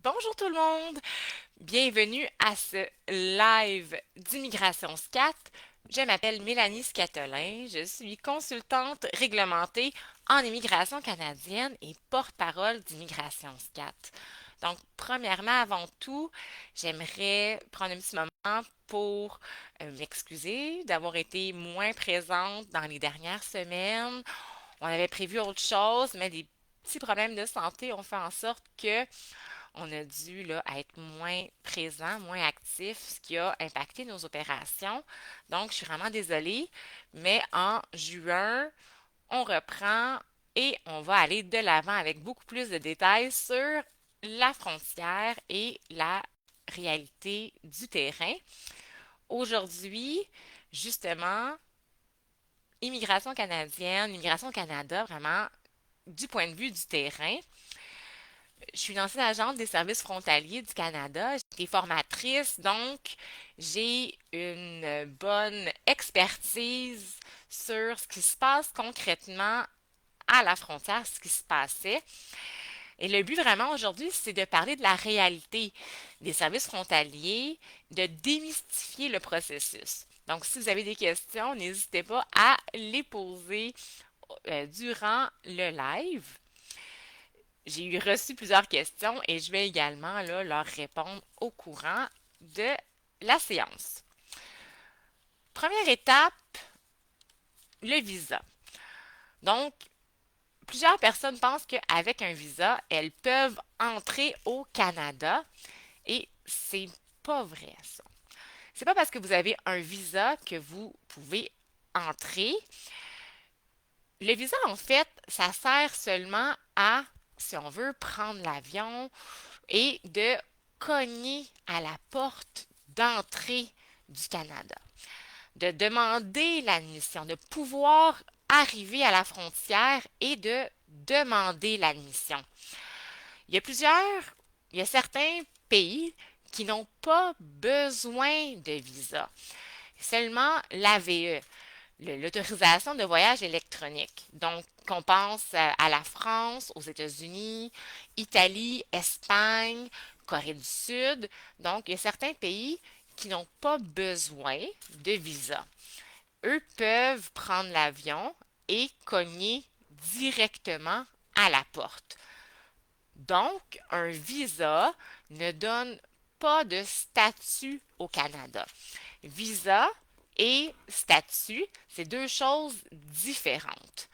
Bonjour tout le monde, bienvenue à ce live d'Immigration SCAT. Je m'appelle Mélanie Scatolin, je suis consultante réglementée en immigration canadienne et porte-parole d'Immigration SCAT. Donc, premièrement, avant tout, j'aimerais prendre un petit moment pour m'excuser d'avoir été moins présente dans les dernières semaines. On avait prévu autre chose, mais des petits problèmes de santé ont fait en sorte que on a dû là, être moins présent, moins actif, ce qui a impacté nos opérations. Donc, je suis vraiment désolée, mais en juin, on reprend et on va aller de l'avant avec beaucoup plus de détails sur la frontière et la réalité du terrain. Aujourd'hui, justement, immigration canadienne, immigration au Canada, vraiment du point de vue du terrain. Je suis une ancienne agente des services frontaliers du Canada. J'étais formatrice, donc j'ai une bonne expertise sur ce qui se passe concrètement à la frontière, ce qui se passait. Et le but vraiment aujourd'hui, c'est de parler de la réalité des services frontaliers, de démystifier le processus. Donc, si vous avez des questions, n'hésitez pas à les poser durant le live. J'ai eu reçu plusieurs questions et je vais également là, leur répondre au courant de la séance. Première étape, le visa. Donc, plusieurs personnes pensent qu'avec un visa, elles peuvent entrer au Canada et c'est pas vrai ça. C'est pas parce que vous avez un visa que vous pouvez entrer. Le visa, en fait, ça sert seulement à, si on veut, prendre l'avion et de cogner à la porte d'entrée du Canada, de demander l'admission, de pouvoir arriver à la frontière et de demander l'admission. Il y a plusieurs, il y a certains pays qui n'ont pas besoin de visa. Seulement l'AVE, l'autorisation de voyage électronique. Donc, qu'on pense à la France, aux États-Unis, Italie, Espagne, Corée du Sud. Donc, il y a certains pays qui n'ont pas besoin de visa. Eux peuvent prendre l'avion et cogner directement à la porte. Donc, un visa ne donne pas de statut au Canada. Visa et statut, c'est deux choses différentes.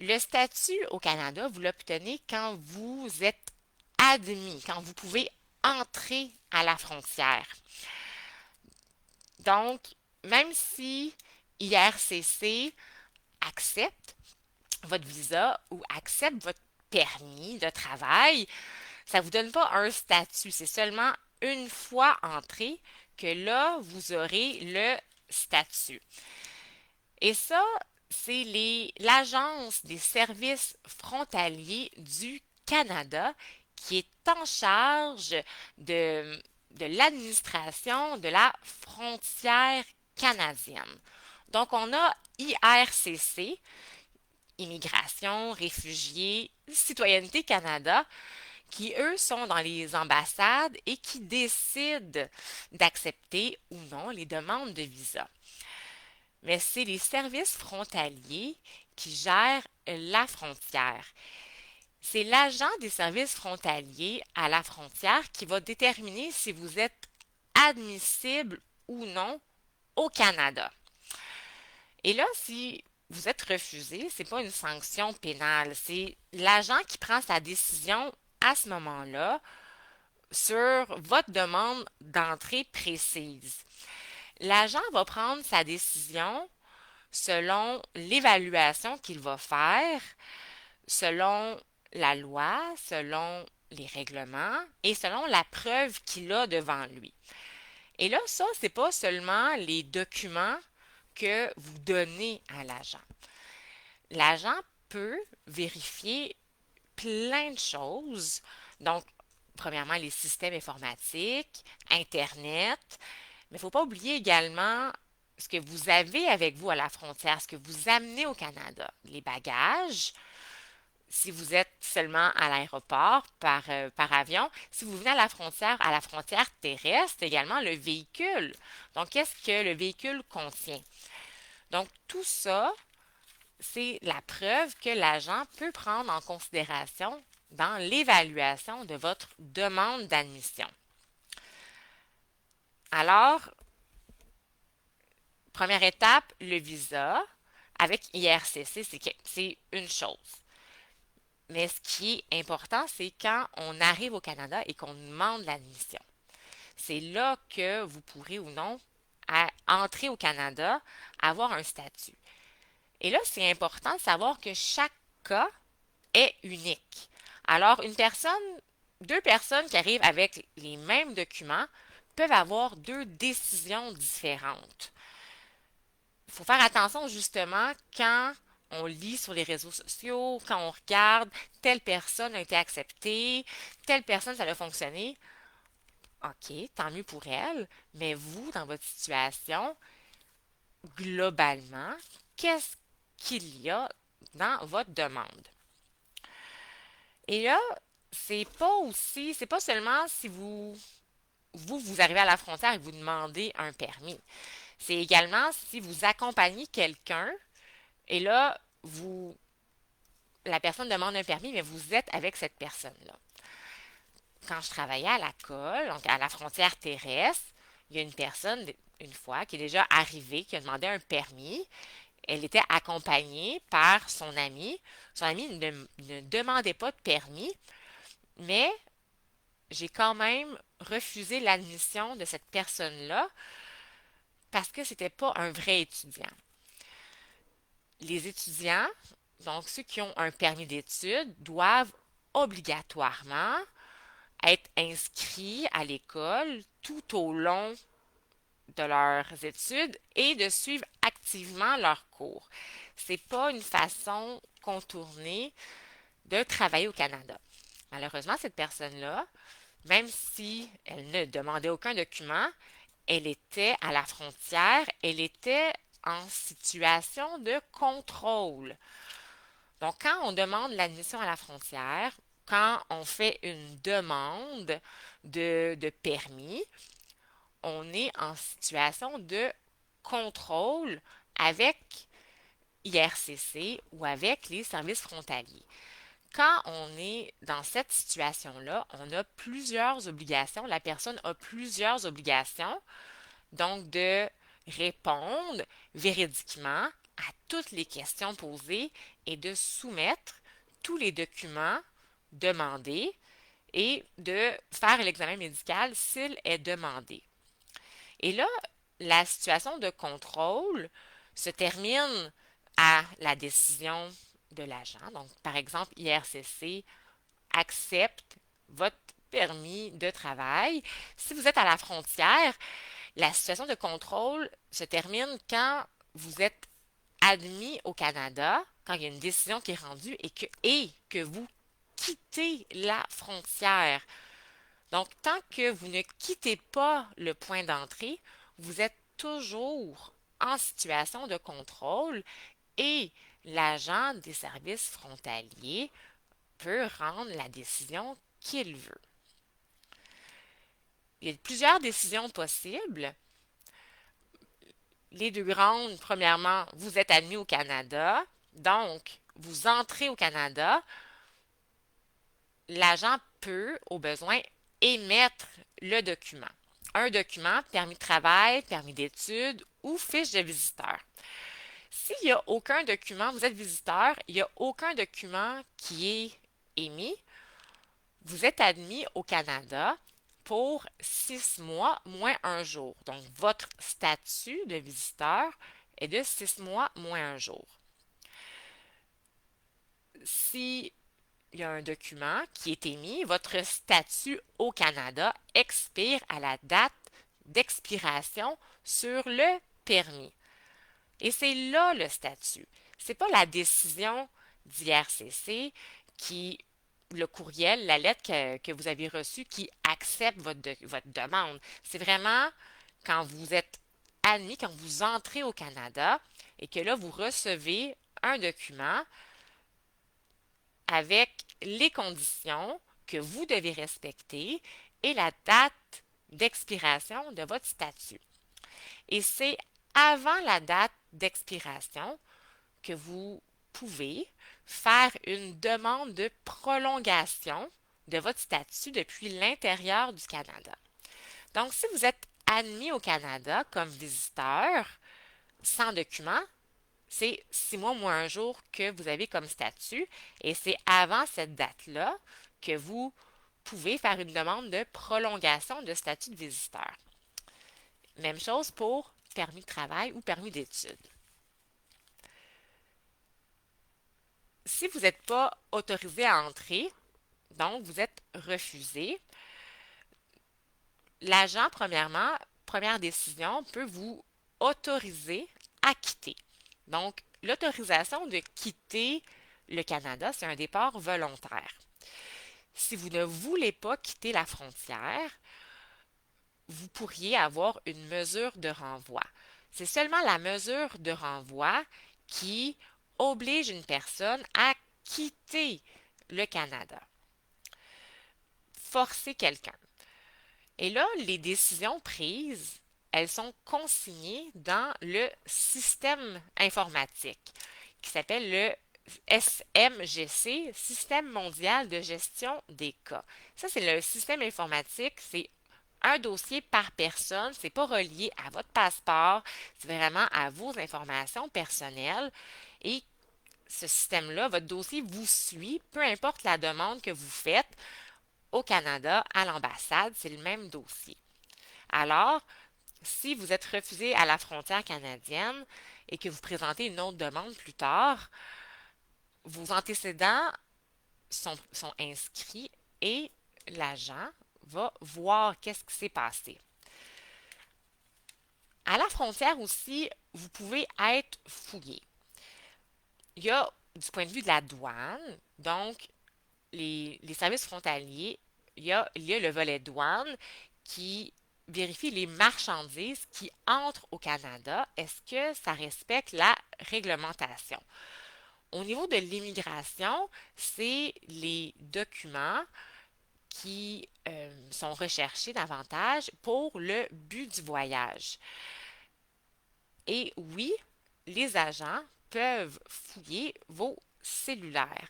Le statut au Canada, vous l'obtenez quand vous êtes admis, quand vous pouvez entrer à la frontière. Donc, même si IRCC accepte votre visa ou accepte votre permis de travail, ça ne vous donne pas un statut. C'est seulement une fois entré que là, vous aurez le statut. Et ça, c'est l'Agence des services frontaliers du Canada qui est en charge de, de l'administration de la frontière canadienne. Donc, on a IRCC, Immigration, Réfugiés, Citoyenneté Canada, qui, eux, sont dans les ambassades et qui décident d'accepter ou non les demandes de visa. Mais c'est les services frontaliers qui gèrent la frontière. C'est l'agent des services frontaliers à la frontière qui va déterminer si vous êtes admissible ou non au Canada. Et là, si vous êtes refusé, c'est pas une sanction pénale, c'est l'agent qui prend sa décision à ce moment-là sur votre demande d'entrée précise. L'agent va prendre sa décision selon l'évaluation qu'il va faire, selon la loi, selon les règlements et selon la preuve qu'il a devant lui. Et là, ça, c'est pas seulement les documents que vous donnez à l'agent. L'agent peut vérifier plein de choses. Donc, premièrement, les systèmes informatiques, Internet, mais il ne faut pas oublier également ce que vous avez avec vous à la frontière, ce que vous amenez au Canada, les bagages, Si vous êtes seulement à l'aéroport par avion, si vous venez à la frontière terrestre, également le véhicule. Donc, qu'est-ce que le véhicule contient? Donc, tout ça, c'est la preuve que l'agent peut prendre en considération dans l'évaluation de votre demande d'admission. Alors, première étape, le visa avec IRCC, c'est une chose. Mais ce qui est important, c'est quand on arrive au Canada et qu'on demande l'admission. C'est là que vous pourrez ou non entrer au Canada, avoir un statut. Et là, c'est important de savoir que chaque cas est unique. Alors, deux personnes qui arrivent avec les mêmes documents peuvent avoir deux décisions différentes. Il faut faire attention justement quand on lit sur les réseaux sociaux, quand on regarde telle personne a été acceptée, telle personne ça a fonctionné. OK, tant mieux pour elle, mais vous, dans votre situation, globalement, qu'est-ce qu'il y a dans votre demande? Et là, c'est pas seulement si vous arrivez à la frontière et vous demandez un permis. C'est également si vous accompagnez quelqu'un et là, la personne demande un permis, mais vous êtes avec cette personne-là. Quand je travaillais à la colle, donc à la frontière terrestre, il y a une personne, une fois, qui est déjà arrivée, qui a demandé un permis. Elle était accompagnée par son ami. Son ami ne demandait pas de permis, mais j'ai quand même refusé l'admission de cette personne-là parce que c'était pas un vrai étudiant. Les étudiants, donc ceux qui ont un permis d'études, doivent obligatoirement être inscrits à l'école tout au long de leurs études et de suivre activement leurs cours. C'est pas une façon contournée de travailler au Canada. Malheureusement, cette personne-là, même si elle ne demandait aucun document, elle était à la frontière, elle était en situation de contrôle. Donc, quand on demande l'admission à la frontière, quand on fait une demande de permis, on est en situation de contrôle avec IRCC ou avec les services frontaliers. Quand on est dans cette situation-là, on a plusieurs obligations. La personne a plusieurs obligations, donc de répondre véridiquement à toutes les questions posées et de soumettre tous les documents demandés et de faire l'examen médical s'il est demandé. Et là, la situation de contrôle se termine à la décision de l'agent. Donc, par exemple, IRCC accepte votre permis de travail. Si vous êtes à la frontière, la situation de contrôle se termine quand vous êtes admis au Canada, quand il y a une décision qui est rendue et que vous quittez la frontière. Donc, tant que vous ne quittez pas le point d'entrée, vous êtes toujours en situation de contrôle et l'agent des services frontaliers peut rendre la décision qu'il veut. Il y a plusieurs décisions possibles. Les deux grandes, premièrement, vous êtes admis au Canada, donc vous entrez au Canada, l'agent peut, au besoin, émettre le document. Un document, permis de travail, permis d'études ou fiche de visiteur. S'il n'y a aucun document, vous êtes visiteur, il n'y a aucun document qui est émis, vous êtes admis au Canada pour 6 mois moins un jour. Donc, votre statut de visiteur est de 6 mois moins un jour. Si il y a un document qui est émis, votre statut au Canada expire à la date d'expiration sur le permis. Et c'est là le statut. C'est pas la décision d'IRCC qui, le courriel, la lettre que vous avez reçue qui accepte votre demande. C'est vraiment quand vous êtes admis, quand vous entrez au Canada et que là, vous recevez un document avec les conditions que vous devez respecter et la date d'expiration de votre statut. Et c'est avant la date d'expiration que vous pouvez faire une demande de prolongation de votre statut depuis l'intérieur du Canada. Donc, si vous êtes admis au Canada comme visiteur sans document, c'est 6 mois moins un jour que vous avez comme statut et c'est avant cette date-là que vous pouvez faire une demande de prolongation de statut de visiteur. Même chose pour permis de travail ou permis d'études. Si vous n'êtes pas autorisé à entrer, donc vous êtes refusé, l'agent, premièrement, première décision, peut vous autoriser à quitter. Donc, l'autorisation de quitter le Canada, c'est un départ volontaire. Si vous ne voulez pas quitter la frontière, vous pourriez avoir une mesure de renvoi. C'est seulement la mesure de renvoi qui oblige une personne à quitter le Canada. Forcer quelqu'un. Et là, les décisions prises, elles sont consignées dans le système informatique qui s'appelle le SMGC, Système mondial de gestion des cas. Ça, c'est le système informatique, c'est un dossier par personne, c'est pas relié à votre passeport, c'est vraiment à vos informations personnelles et ce système-là, votre dossier vous suit, peu importe la demande que vous faites au Canada, à l'ambassade, c'est le même dossier. Alors, si vous êtes refusé à la frontière canadienne et que vous présentez une autre demande plus tard, vos antécédents sont inscrits et l'agent va voir qu'est-ce qui s'est passé. À la frontière aussi, vous pouvez être fouillé. Il y a, du point de vue de la douane, donc les services frontaliers, il y a le volet douane qui vérifie les marchandises qui entrent au Canada. Est-ce que ça respecte la réglementation? Au niveau de l'immigration, c'est les documents qui sont recherchés davantage pour le but du voyage. Et oui, les agents peuvent fouiller vos cellulaires.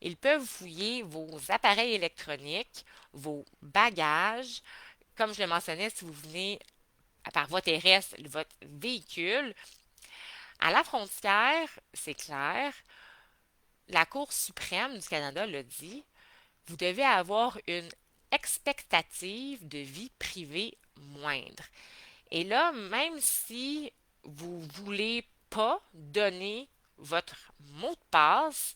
Ils peuvent fouiller vos appareils électroniques, vos bagages. Comme je le mentionnais, si vous venez par voie terrestre, votre véhicule. À la frontière, c'est clair, la Cour suprême du Canada l'a dit, vous devez avoir une expectative de vie privée moindre. Et là, même si vous ne voulez pas donner votre mot de passe,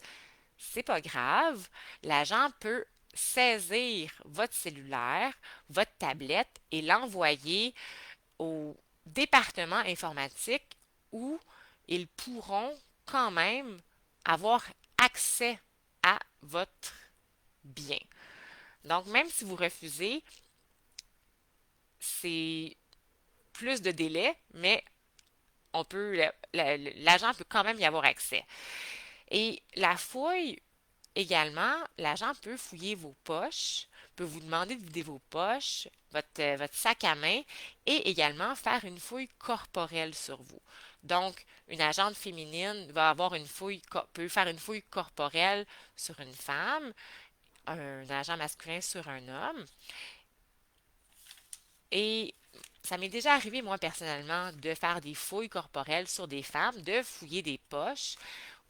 c'est pas grave. L'agent peut saisir votre cellulaire, votre tablette et l'envoyer au département informatique où ils pourront quand même avoir accès à votre bien. Donc, même si vous refusez, c'est plus de délai, mais l'agent peut quand même y avoir accès. Et la fouille, également, l'agent peut fouiller vos poches, peut vous demander de vider vos poches, votre sac à main et également faire une fouille corporelle sur vous. Donc, une agente féminine peut faire une fouille corporelle sur une femme, un agent masculin sur un homme. Et ça m'est déjà arrivé, moi, personnellement, de faire des fouilles corporelles sur des femmes, de fouiller des poches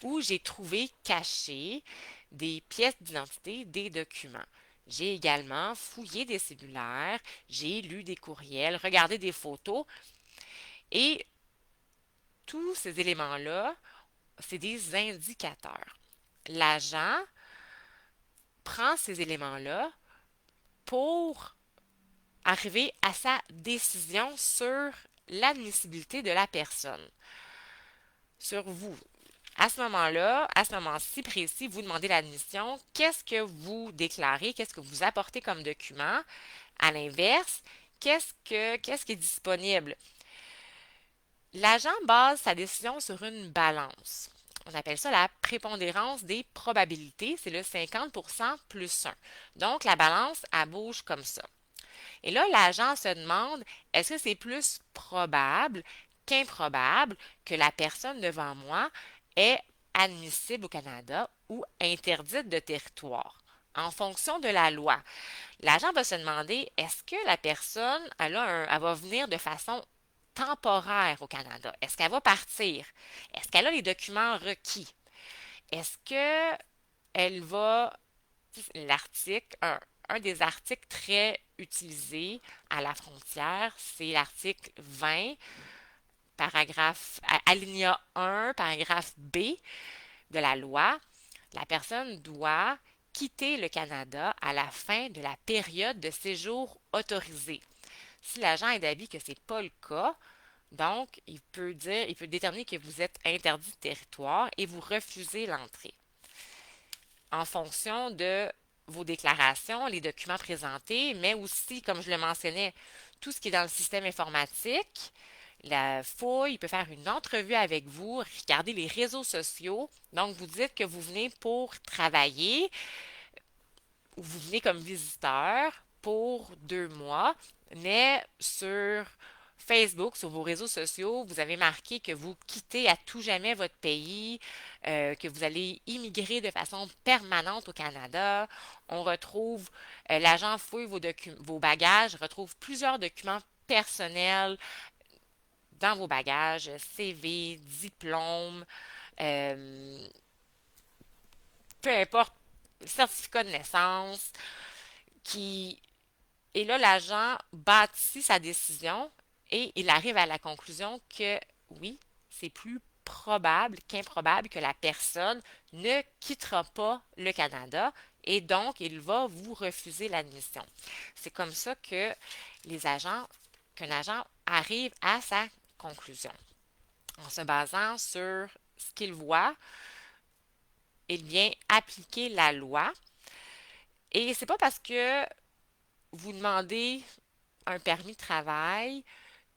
où j'ai trouvé cachées des pièces d'identité, des documents. J'ai également fouillé des cellulaires, j'ai lu des courriels, regardé des photos et tous ces éléments-là, c'est des indicateurs. L'agent prend ces éléments-là pour arriver à sa décision sur l'admissibilité de la personne, sur vous. À ce moment-là, à ce moment-ci précis, vous demandez l'admission. Qu'est-ce que vous déclarez? Qu'est-ce que vous apportez comme document? À l'inverse, qu'est-ce qui est disponible? L'agent base sa décision sur une balance. On appelle ça la prépondérance des probabilités. C'est le 50% plus 1. Donc, la balance, elle bouge comme ça. Et là, l'agent se demande, est-ce que c'est plus probable qu'improbable que la personne devant moi est admissible au Canada ou interdite de territoire? En fonction de la loi, l'agent va se demander, est-ce que la personne, elle va venir de façon temporaire au Canada? Est-ce qu'elle va partir? Est-ce qu'elle a les documents requis? Est-ce que elle va, l'article, un des articles très utilisés à la frontière, c'est l'article 20, paragraphe, alinéa 1, paragraphe B de la loi. La personne doit quitter le Canada à la fin de la période de séjour autorisée. Si l'agent est d'avis que ce n'est pas le cas, donc il peut déterminer que vous êtes interdit de territoire et vous refusez l'entrée. En fonction de vos déclarations, les documents présentés, mais aussi, comme je le mentionnais, tout ce qui est dans le système informatique, la fouille, il peut faire une entrevue avec vous, regarder les réseaux sociaux. Donc, vous dites que vous venez pour travailler ou vous venez comme visiteur pour 2 mois, mais sur Facebook, sur vos réseaux sociaux, vous avez marqué que vous quittez à tout jamais votre pays, que vous allez immigrer de façon permanente au Canada. On retrouve, l'agent fouille vos bagages, retrouve plusieurs documents personnels dans vos bagages, CV, diplôme, euh, peu importe, certificat de naissance, qui et là, l'agent bâtit sa décision et il arrive à la conclusion que oui, c'est plus probable qu'improbable que la personne ne quittera pas le Canada et donc il va vous refuser l'admission. C'est comme ça que qu'un agent arrive à sa conclusion. En se basant sur ce qu'il voit, il vient appliquer la loi. Et c'est pas parce que vous demandez un permis de travail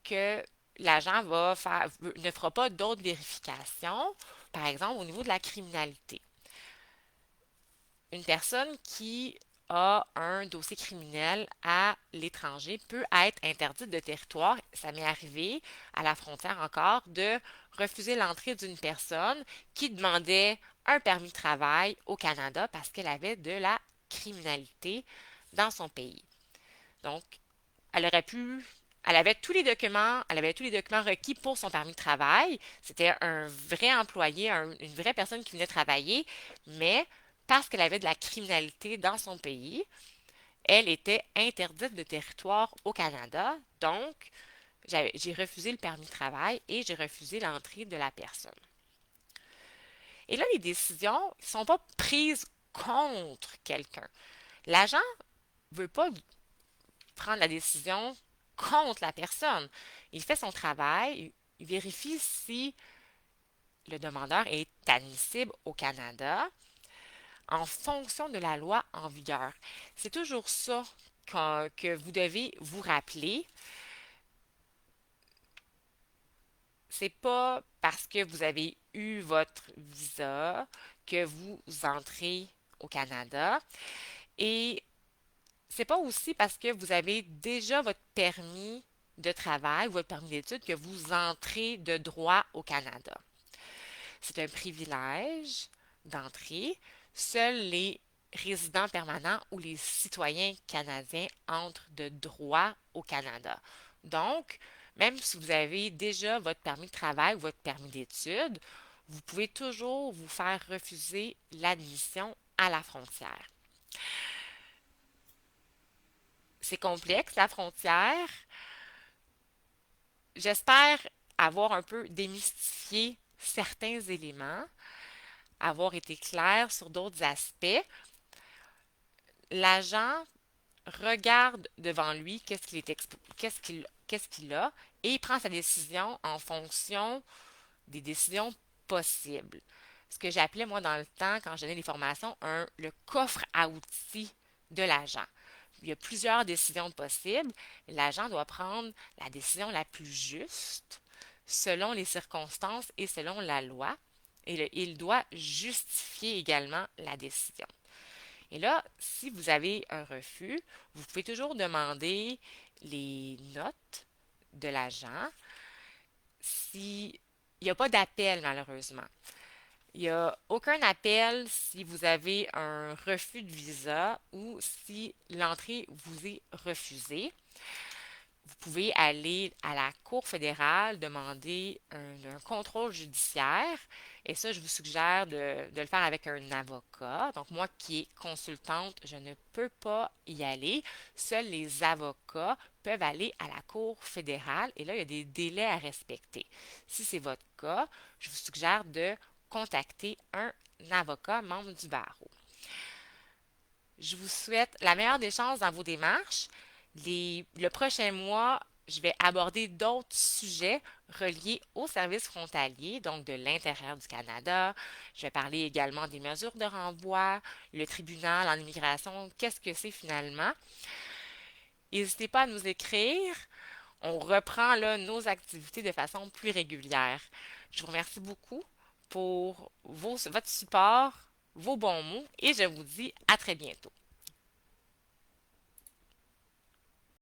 que l'agent ne fera pas d'autres vérifications, par exemple au niveau de la criminalité. Une personne qui a un dossier criminel à l'étranger peut être interdite de territoire. Ça m'est arrivé à la frontière encore de refuser l'entrée d'une personne qui demandait un permis de travail au Canada parce qu'elle avait de la criminalité dans son pays. Donc, elle aurait pu, elle avait tous les documents requis pour son permis de travail. C'était un vrai employé, une vraie personne qui venait travailler, mais parce qu'elle avait de la criminalité dans son pays, elle était interdite de territoire au Canada. Donc, j'ai refusé le permis de travail et j'ai refusé l'entrée de la personne. Et là, les décisions ne sont pas prises contre quelqu'un. L'agent ne veut pas prendre la décision contre la personne. Il fait son travail, il vérifie si le demandeur est admissible au Canada en fonction de la loi en vigueur. C'est toujours ça que vous devez vous rappeler. C'est pas parce que vous avez eu votre visa que vous entrez au Canada. Et c'est pas aussi parce que vous avez déjà votre permis de travail ou votre permis d'études que vous entrez de droit au Canada. C'est un privilège d'entrer. Seuls les résidents permanents ou les citoyens canadiens entrent de droit au Canada. Donc, même si vous avez déjà votre permis de travail ou votre permis d'études, vous pouvez toujours vous faire refuser l'admission à la frontière. C'est complexe, la frontière. J'espère avoir un peu démystifié certains éléments, avoir été clair sur d'autres aspects. L'agent regarde devant lui qu'est-ce qu'il a et il prend sa décision en fonction des décisions possibles. Ce que j'appelais moi dans le temps, quand je donnais les formations, le coffre à outils de l'agent. Il y a plusieurs décisions possibles. L'agent doit prendre la décision la plus juste selon les circonstances et selon la loi. Et il doit justifier également la décision. Et là, si vous avez un refus, vous pouvez toujours demander les notes de l'agent si il n'y a pas d'appel malheureusement. Il n'y a aucun appel si vous avez un refus de visa ou si l'entrée vous est refusée. Vous pouvez aller à la Cour fédérale demander un contrôle judiciaire. Et ça, je vous suggère de le faire avec un avocat. Donc, moi qui est consultante, je ne peux pas y aller. Seuls les avocats peuvent aller à la Cour fédérale. Et là, il y a des délais à respecter. Si c'est votre cas, je vous suggère de contacter un avocat membre du barreau. Je vous souhaite la meilleure des chances dans vos démarches. Le prochain mois, je vais aborder d'autres sujets reliés aux services frontaliers, donc de l'intérieur du Canada. Je vais parler également des mesures de renvoi, le tribunal en immigration, qu'est-ce que c'est finalement. N'hésitez pas à nous écrire. On reprend là, nos activités de façon plus régulière. Je vous remercie beaucoup pour votre support, vos bons mots et je vous dis à très bientôt.